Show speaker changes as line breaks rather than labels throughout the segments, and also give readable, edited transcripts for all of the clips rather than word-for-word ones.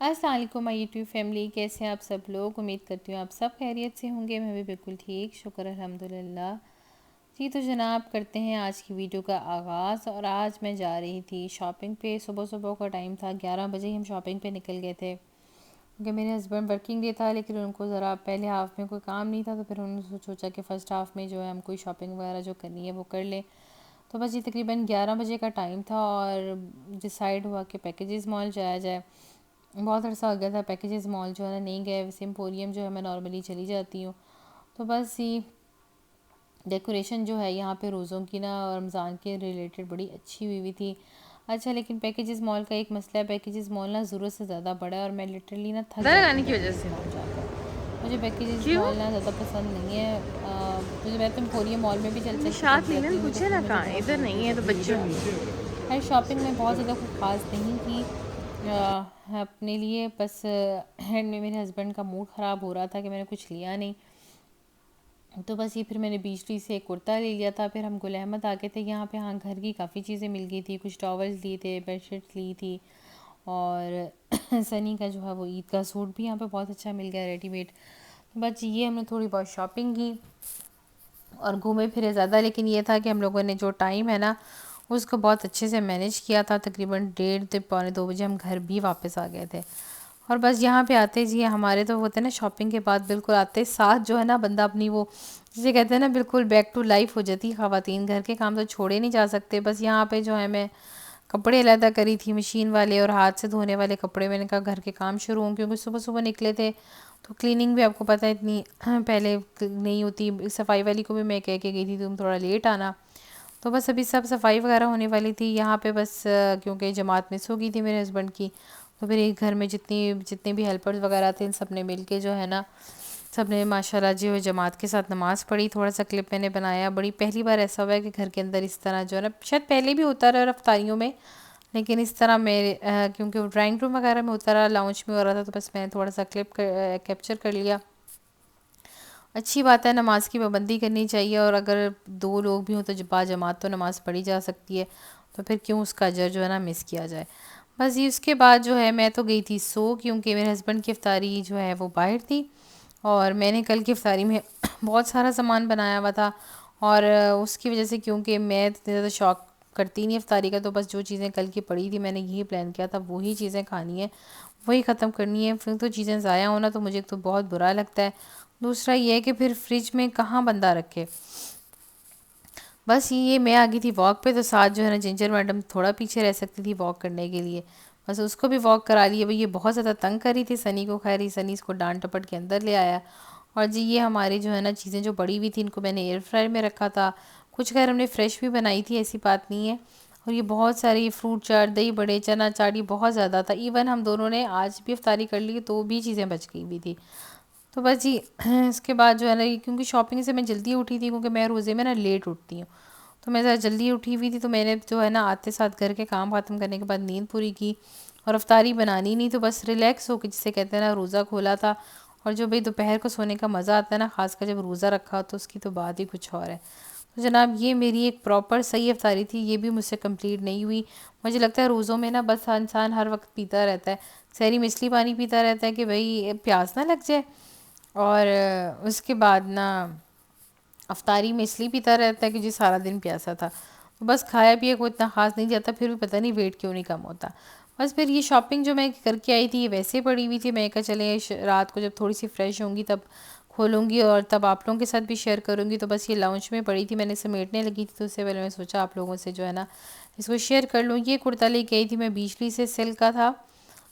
السلام علیکم مائی YouTube family, کیسے ہیں آپ سب لوگ؟ امید کرتی ہوں آپ سب خیریت سے ہوں گے۔ میں بھی بالکل ٹھیک، شکر الحمدللہ جی۔ تو جناب کرتے ہیں آج کی ویڈیو کا آغاز، اور آج میں جا رہی تھی شاپنگ پہ۔ صبح کا ٹائم تھا، 11 بجے ہی ہم شاپنگ پہ نکل گئے تھے، کیونکہ میرے ہسبینڈ ورکنگ ڈے تھا، لیکن ان کو ذرا پہلے ہاف میں کوئی کام نہیں تھا، تو پھر انہوں نے سوچا کہ فرسٹ ہاف میں جو ہے ہم کوئی شاپنگ وغیرہ جو کرنی ہے وہ کر لیں۔ تو بس یہ تقریباً 11 بجے کا ٹائم تھا، اور ڈیسائیڈ ہوا کہ پیکیجز مال جایا جائے۔ بہت عرصہ ہو گیا تھا پیکیجز مال جو ہے نا نہیں گئے، ویسے ایمپوریم جو ہے میں نارملی چلی جاتی ہوں۔ تو بس یہ ڈیکوریشن جو ہے یہاں پہ روزوں کی نا رمضان کے ریلیٹڈ بڑی اچھی ہوئی تھی۔ اچھا، لیکن پیکیجز مال کا ایک مسئلہ ہے، پیکیجز مال نا ضرورت سے زیادہ بڑا ہے، اور میں لٹرلی نا تھک جاتی
لگانے
ہوں
کی وجہ
پیکیجز
سے
مال جا کر۔ مجھے پیکیجز
کیوں؟
مال نا زیادہ پسند نہیں ہے۔ مجھے میں تو ایمپوریم مال میں بھی چل چل کے
نشاط
تھک
نیلن
جاتی ہوں،
پوچھے
ایمپوریم
نا
مجھے
کہاں ہے؟
بہت
ادھر
دور دور
نہیں ہے تو
پڑتی ہے۔
بچوں
خیر شاپنگ میں بہت زیادہ کوئی خاص نہیں کی اپنے لیے، بس اینڈ میں میرے ہسبینڈ کا موڈ خراب ہو رہا تھا کہ میں نے کچھ لیا نہیں، تو بس یہ پھر میں نے بیچ سے ایک کرتا لے لیا تھا۔ پھر ہم گل احمد آ گئے تھے یہاں پہ، ہاں گھر کی کافی چیزیں مل گئی تھی، کچھ ٹاولز لیے تھے، بیڈ شیٹس لی تھی، اور سنی کا جو ہے وہ عید کا سوٹ بھی یہاں پہ بہت اچھا مل گیا ریڈی میڈ۔ بس یہ ہم نے تھوڑی بہت شاپنگ کی اور گھومے پھرے زیادہ، لیکن یہ تھا کہ ہم لوگوں نے جو ٹائم ہے نا اس کو بہت اچھے سے مینیج کیا تھا۔ تقریباً 1:30 سے 1:45 بجے ہم گھر بھی واپس آ گئے تھے۔ اور بس یہاں پہ آتے جی ہمارے تو ہوتے ہیں نا شاپنگ کے بعد بالکل آتے ساتھ جو ہے نا بندہ اپنی وہ جسے کہتے ہیں نا بالکل بیک ٹو لائف ہو جاتی ہے خواتین، گھر کے کام تو چھوڑے نہیں جا سکتے۔ بس یہاں پہ جو ہے میں کپڑے علیحدہ کری تھی، مشین والے اور ہاتھ سے دھونے والے کپڑے، میں نے کہا گھر کے کام شروع ہوں، کیونکہ صبح صبح نکلے تھے تو کلیننگ بھی آپ کو پتہ ہے اتنی پہلے نہیں ہوتی۔ صفائی والی کو بھی میں کہہ کے گئی تھی تم تھوڑا لیٹ آنا، تو بس ابھی سب صفائی وغیرہ ہونے والی تھی یہاں پہ، بس کیونکہ جماعت مس ہو گئی تھی میرے ہسبینڈ کی، تو پھر ایک گھر میں جتنے بھی ہیلپرز وغیرہ تھے ان سب نے مل کے جو ہے نا سب نے ماشاءاللہ جو ہے جماعت کے ساتھ نماز پڑھی۔ تھوڑا سا کلپ میں نے بنایا، بڑی پہلی بار ایسا ہوا ہے کہ گھر کے اندر اس طرح جو ہے نا، شاید پہلے بھی ہوتا رہا افطاریوں میں، لیکن اس طرح میرے کیونکہ ڈرائنگ روم وغیرہ میں ہوتا رہا، لاؤنج میں ہو رہا تھا، تو بس میں نے تھوڑا سا کلپ کیپچر کر لیا۔ اچھی بات ہے، نماز کی پابندی کرنی چاہیے، اور اگر 2 لوگ بھی ہوں تو با جماعت تو نماز پڑھی جا سکتی ہے، تو پھر کیوں اس کا اجر جو ہے نا مس کیا جائے۔ بس یہ اس کے بعد جو ہے میں تو گئی تھی کیونکہ میرے ہسبینڈ کی افطاری جو ہے وہ باہر تھی، اور میں نے کل کی افطاری میں بہت سارا سامان بنایا ہوا تھا، اور اس کی وجہ سے کیونکہ میں اتنے زیادہ شوق کرتی نہیں افطاری کا، تو بس جو چیزیں کل کی پڑی تھی میں نے یہی پلان کیا تھا وہی چیزیں کھانی ہیں، وہی ختم کرنی ہے، پھر تو چیزیں ضائع ہونا تو مجھے تو بہت برا لگتا ہے۔ دوسرا یہ ہے کہ پھر فریج میں کہاں بندہ رکھے۔ بس یہ میں آ گئی تھی واک پہ، تو ساتھ جو ہے نا جنجر میڈم تھوڑا پیچھے رہ سکتی تھی واک کرنے کے لیے، بس اس کو بھی واک کرا لیے۔ بھئی یہ بہت زیادہ تنگ کری تھی سنی کو، خیر سنی اس کو ڈانٹ ٹپٹ کے اندر لے آیا۔ اور جی یہ ہماری جو ہے نا چیزیں جو پڑی ہوئی تھی ان کو میں نے ایئر فرائر میں رکھا تھا، کچھ خیر ہم نے فریش بھی بنائی تھی، ایسی بات نہیں ہے۔ اور یہ بہت ساری فروٹ چاٹ، دہی بڑے، چنا چاڑی بہت زیادہ تھا، ایون ہم دونوں نے آج بھی افطاری کر لی تو بھی چیزیں بچ گئی ہوئی تھی۔ تو بس جی اس کے بعد جو ہے نا کیونکہ شاپنگ سے میں جلدی اٹھی تھی، کیونکہ میں روزے میں نا لیٹ اٹھتی ہوں، تو میں ذرا جلدی اٹھی ہوئی تھی، تو میں نے جو ہے نا آتے ساتھ گھر کے کام ختم کرنے کے بعد نیند پوری کی، اور افطاری بنانی نہیں، تو بس ریلیکس ہو کے جسے کہتے ہیں نا روزہ کھولا تھا۔ اور جو بھئی دوپہر کو سونے کا مزہ آتا ہے نا، خاص کر جب روزہ رکھا ہو تو اس کی تو بات ہی کچھ اور ہے۔ تو جناب یہ میری ایک پراپر صحیح افطاری تھی، یہ بھی مجھ سے کمپلیٹ نہیں ہوئی۔ مجھے لگتا ہے روزوں میں نا بس انسان ہر وقت پیتا رہتا ہے، سحری میں اس لیے پانی پیتا رہتا ہے کہ بھئی پیاس نہ لگ جائے، اور اس کے بعد نا افطاری میں اس لیے پیتا رہتا ہے کہ جی سارا دن پیاسا تھا، بس کھایا پیا کوئی اتنا خاص نہیں جاتا، پھر بھی پتہ نہیں ویٹ کیوں نہیں کم ہوتا۔ بس پھر یہ شاپنگ جو میں کر کے آئی تھی یہ ویسے پڑی ہوئی تھی، میں کہا چلے رات کو جب تھوڑی سی فریش ہوں گی تب کھولوں گی اور تب آپ لوگوں کے ساتھ بھی شیئر کروں گی۔ تو بس یہ لاؤنج میں پڑی تھی، میں نے سمیٹنے لگی تھی، تو اس سے پہلے میں سوچا آپ لوگوں سے جو ہے نا اس کو شیئر کر لوں۔ یہ کرتا لے کے آئی تھی میں بیچلی سے، سلک کا تھا،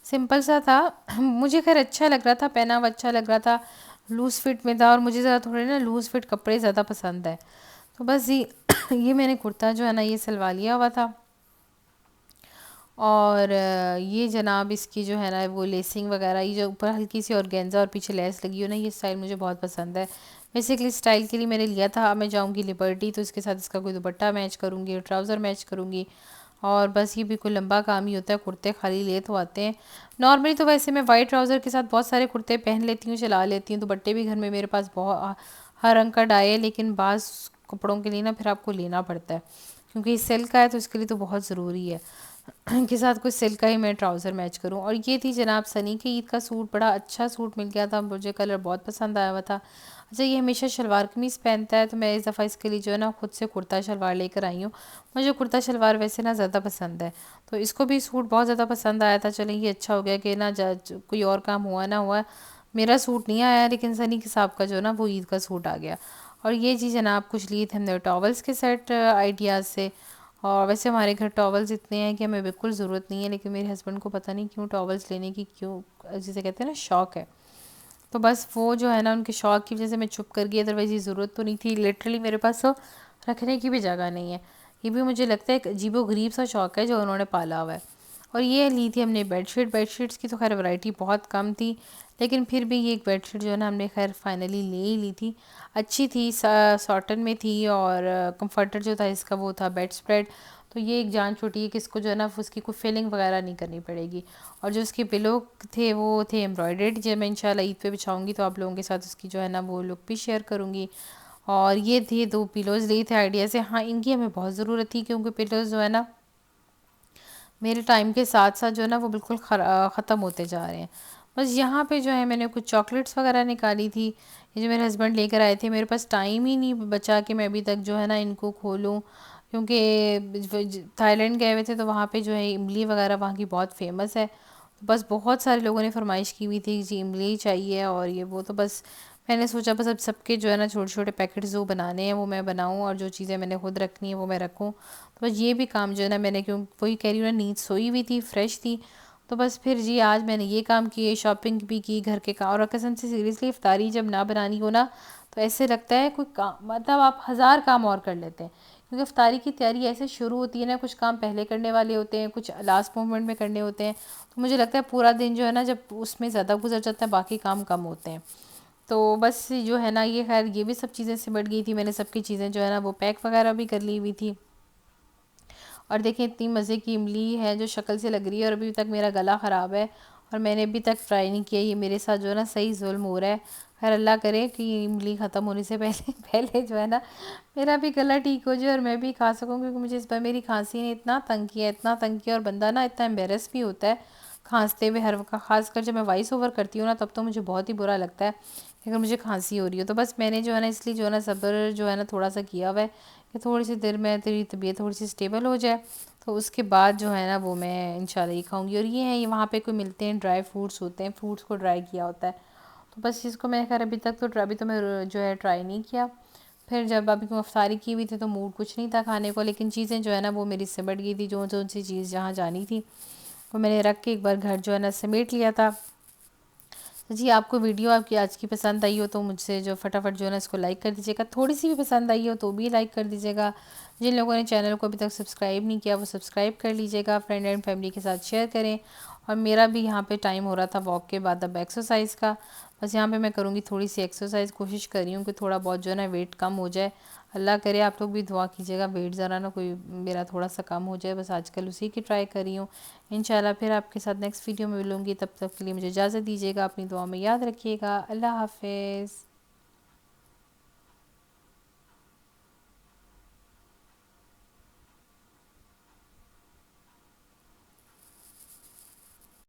سمپل سا تھا، مجھے خیر اچھا لگ رہا تھا، پہنا ہوا اچھا لگ رہا تھا، لوز فٹ میں تھا، اور مجھے ذرا تھوڑے نا لوز فٹ کپڑے زیادہ پسند ہے، تو بس یہ میں نے کرتا جو ہے نا یہ سلوا لیا ہوا تھا۔ اور یہ جناب اس کی جو ہے نا وہ لیسنگ وغیرہ، یہ جو اوپر ہلکی سی اورگینزا اور پیچھے لیس لگی ہو نا، یہ سٹائل مجھے بہت پسند ہے۔ بیسیکلی سٹائل کے لیے میں نے لیا تھا، اب میں جاؤں گی لبرٹی تو اس کے ساتھ اس کا کوئی دوپٹہ میچ کروں گی اور ٹراؤزر میچ کروں گی، اور بس یہ بھی کوئی لمبا کام ہی ہوتا ہے، کرتے خالی لے تو آتے ہیں۔ نارملی تو ویسے میں وائٹ ٹراؤزر کے ساتھ بہت سارے کرتے پہن لیتی ہوں، چلا لیتی ہوں، دوپٹے بھی گھر میں میرے پاس بہت ہر رنگ کا ڈائی ہے، لیکن بعض کپڑوں کے لیے نا پھر آپ کو لینا پڑتا ہے، کیونکہ یہ سلک کا ہے تو اس کے لیے تو بہت ضروری ہے۔ کے ساتھ کوئی سلک کا ہی میں ٹراؤزر میچ کروں. اور یہ تھی جناب سنی کی عید کا سوٹ. بڑا اچھا سوٹ مل گیا تھا مجھے, کلر بہت پسند آیا ہوا تھا. اچھا یہ ہمیشہ شلوار قمیص پہنتا ہے, تو میں اس دفعہ اس کے لیے جو ہے نا خود سے کرتا شلوار لے کر آئی ہوں. مجھے کرتا شلوار ویسے نا زیادہ پسند ہے, تو اس کو بھی سوٹ بہت زیادہ پسند آیا تھا. چلیں یہ اچھا ہو گیا کہ نا کوئی اور کام ہوا نہ ہوا, میرا سوٹ نہیں آیا لیکن سنی کے صاحب کا جو نا وہ عید کا سوٹ آ گیا. اور یہ چیز جناب کچھ لیے تھے ہم نے ٹاولز کے سیٹ آئیڈیاز سے. اور ویسے ہمارے گھر ٹاولز اتنے ہیں کہ ہمیں بالکل ضرورت نہیں ہے, لیکن میرے ہسبینڈ کو پتہ نہیں کیوں ٹاولز لینے کی کیوں جسے کہتے ہیں نا شوق ہے. تو بس وہ جو ہے نا ان کے شوق کی وجہ سے میں چھپ کر گئی, ادروائز یہ ضرورت تو نہیں تھی. لٹرلی میرے پاس تو رکھنے کی بھی جگہ نہیں ہے. یہ بھی مجھے لگتا ہے ایک عجیب و غریب سا شوق ہے جو انہوں نے پالا ہوا ہے. اور یہ لی تھی ہم نے بیڈ شیٹ. بیڈ شیٹس کی تو خیر ورائٹی بہت کم تھی, لیکن پھر بھی یہ ایک بیڈ شیٹ جو ہے نا ہم نے خیر فائنلی لے ہی لی تھی. اچھی تھی, ساٹن میں تھی, اور کمفرٹر جو تھا اس کا وہ تھا بیڈ اسپریڈ. تو یہ ایک جان چھوٹی ہے کہ اس کو جو ہے نا اس کی کوئی فیلنگ وغیرہ نہیں کرنی پڑے گی. اور جو اس کے پلو تھے وہ تھے ایمبرائڈرڈ. جب میں انشاءاللہ عید پہ بچھاؤں گی تو آپ لوگوں کے ساتھ اس کی جو ہے نا وہ لک بھی شیئر کروں گی. اور یہ تھے 2 پیلوز لیے تھے آئیڈیا سے. ہاں ان کی ہمیں بہت ضرورت تھی, کیونکہ پیلوز جو ہے نا میرے ٹائم کے ساتھ ساتھ جو ہے نا وہ بالکل ختم ہوتے جا رہے ہیں. بس یہاں پہ جو ہے میں نے کچھ چاکلیٹس وغیرہ نکالی تھی, یہ جو میرے ہسبینڈ لے کر آئے تھے. میرے پاس ٹائم ہی نہیں بچا کہ میں ابھی تک جو ہے نا ان کو کھولوں, کیونکہ تھائی لینڈ گئے ہوئے تھے تو وہاں پہ جو ہے املی وغیرہ وہاں کی بہت فیمس ہے. بس بہت سارے لوگوں نے فرمائش کی ہوئی تھی جی املی چاہیے اور یہ وہ, تو بس میں نے سوچا بس اب سب کے جو ہے نا چھوٹے چھوٹے پیکٹس جو بنانے ہیں وہ میں بناؤں, اور جو چیزیں میں نے خود رکھنی ہیں وہ میں رکھوں. تو بس یہ بھی کام جو ہے نا میں نے, کیوں وہی کہہ رہی ہوں نا, نیند سوئی ہوئی تھی, فریش تھی. تو بس پھر جی آج میں نے یہ کام کیے, شاپنگ بھی کی, گھر کے کام. اور قسم سے سیریسلی افطاری جب نہ بنانی ہو نا تو ایسے لگتا ہے کوئی کام, مطلب آپ 1000 کام اور کر لیتے ہیں, کیونکہ افطاری کی تیاری ایسے شروع ہوتی ہے نا, کچھ کام پہلے کرنے والے ہوتے ہیں, کچھ لاسٹ مومنٹ میں کرنے ہوتے ہیں. تو مجھے لگتا ہے پورا دن جو ہے نا جب اس میں زیادہ گزر جاتا ہے, باقی کام کم ہوتے ہیں. تو بس جو ہے نا یہ خیر یہ بھی سب چیزیں سمٹ گئی تھی. میں نے سب کی چیزیں جو ہے نا وہ پیک وغیرہ بھی کر لی ہوئی تھی. اور دیکھیں اتنی مزے کی املی ہے جو شکل سے لگ رہی ہے, اور ابھی تک میرا گلا خراب ہے اور میں نے ابھی تک ٹرائی نہیں کیا. یہ میرے ساتھ جو ہے نا صحیح ظلم ہو رہا ہے. خیر اللہ کرے کہ املی ختم ہونے سے پہلے جو ہے نا میرا بھی گلا ٹھیک ہو جائے اور میں بھی کھا سکوں, کیونکہ مجھے اس بار میری کھانسی نے اتنا تنگ کیا, اتنا تنگ کیا, اور بندہ نا اتنا ایمبیرس بھی ہوتا ہے کھانستے ہوئے ہر وقت. خاص کر جب میں وائس اوور کرتی ہوں نا تب تو مجھے بہت ہی برا لگتا ہے کہ اگر مجھے کھانسی ہو رہی ہو. تو بس میں نے جو ہے نا اس لیے جو ہے نا صبر جو ہے نا تھوڑا سا کیا ہوا ہے کہ تھوڑی سی دیر میں تیری طبیعت تھوڑی سی اسٹیبل ہو جائے, تو اس کے بعد جو ہے نا وہ میں انشاءاللہ یہ کھاؤں گی. اور یہ ہے وہاں پہ کوئی ملتے ہیں ڈرائی فروٹس ہوتے ہیں, فروٹس کو ڈرائی کیا ہوتا ہے. تو بس اس کو میں خیر ابھی تک تو ابھی تو میں جو ہے ٹرائی نہیں کیا. پھر جب ابھی کو افطاری کی ہوئی تھی تو موڈ کچھ نہیں تھا کھانے کو, لیکن چیزیں جو ہے نا وہ میری سمٹ گئی تھی. جو سی چیز جہاں جانی تھی وہ میں نے رکھ کے ایک بار گھر جو ہے نا سمیٹ لیا تھا. جی آپ کو ویڈیو آپ کی آج کی پسند آئی ہو تو مجھ سے جو فٹافٹ جو ہے نا اس کو لائک کر دیجیے گا. تھوڑی سی بھی پسند آئی ہو تو بھی لائک کر دیجیے گا. جن لوگوں نے چینل کو ابھی تک سبسکرائب نہیں کیا وہ سبسکرائب کر لیجیے گا. فرینڈ اینڈ فیملی کے ساتھ شیئر کریں. اور میرا بھی یہاں پہ ٹائم ہو رہا تھا واک کے بعد اب ایکسرسائز کا. بس یہاں پہ میں کروں گی تھوڑی سی ایکسرسائز, کوشش کر رہی ہوں کہ تھوڑا بہت جو ہے نا ویٹ کم ہو جائے. اللہ کرے آپ لوگ بھی دعا کیجیے گا ویٹ ذرا نا کوئی میرا تھوڑا سا کم ہو جائے. بس آج کل اسی کی ٹرائی کر رہی ہوں. انشاءاللہ پھر آپ کے ساتھ نیکسٹ ویڈیو میں ملوں گی, تب تک کے لیے مجھے اجازت دیجیے گا. اپنی دعا میں یاد رکھیے گا. اللہ حافظ.